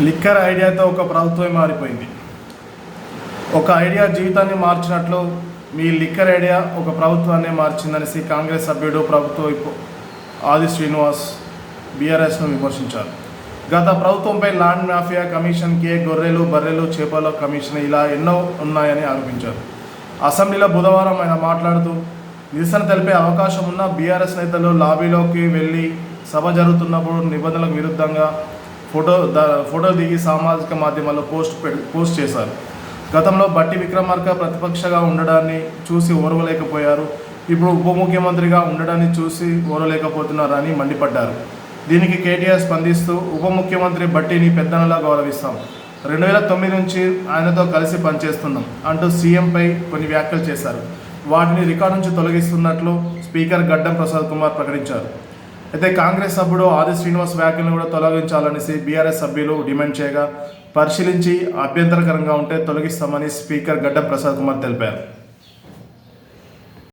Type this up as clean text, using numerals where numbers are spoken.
Liquor ఐడియాతో ఒక ప్రభుత్వమే మారిపోయింది. ఒక ఐడియా జీవితాన్ని మార్చినట్లు మీ లిక్కర్ ఐడియా ఒక ప్రభుత్వాన్ని మార్చిందనేసి కాంగ్రెస్ సభ్యుడు ప్రభుత్వ ఆది శ్రీనివాస్ బీఆర్ఎస్ను విమర్శించారు. గత ప్రభుత్వంపై ల్యాండ్ మాఫియా కమిషన్కే గొర్రెలు బర్రెలు చేపల కమిషన్ ఇలా ఎన్నో ఉన్నాయని ఆరోపించారు. అసెంబ్లీలో బుధవారం ఆయన మాట్లాడుతూ నిరసన తెలిపే అవకాశం ఉన్న బీఆర్ఎస్ నేతలు లాబీలోకి వెళ్ళి సభ జరుగుతున్నప్పుడు నిబంధనలకు విరుద్ధంగా ఫోటో దిగి సామాజిక మాధ్యమాల్లో పోస్ట్ చేశారు. గతంలో బట్టి విక్రమార్క ప్రతిపక్షగా ఉండడాన్ని చూసి ఓర్వలేకపోయారు. ఇప్పుడు ఉప ముఖ్యమంత్రిగా ఉండడాన్ని చూసి ఓర్వలేకపోతున్నారని మండిపడ్డారు. దీనికి కేటీఆర్ స్పందిస్తూ ఉప ముఖ్యమంత్రి బట్టిని పెద్దనలా గౌరవిస్తాం, 2009 నుంచి ఆయనతో కలిసి పనిచేస్తున్నాం అంటూ సీఎంపై కొన్ని వ్యాఖ్యలు చేశారు. వాటిని రికార్డు నుంచి తొలగిస్తున్నట్లు స్పీకర్ గడ్డం ప్రసాద్ కుమార్ ప్రకటించారు. అయితే కాంగ్రెస్ సభ్యుడు ఆది శ్రీనివాస్ వ్యాఖ్యలను కూడా తొలగించాలనేసి బీఆర్ఎస్ సభ్యులు డిమాండ్ చేయగా పరిశీలించి అభ్యంతరకరంగా ఉంటే తొలగిస్తామని స్పీకర్ గడ్డం ప్రసాద్ కుమార్ తెలిపారు.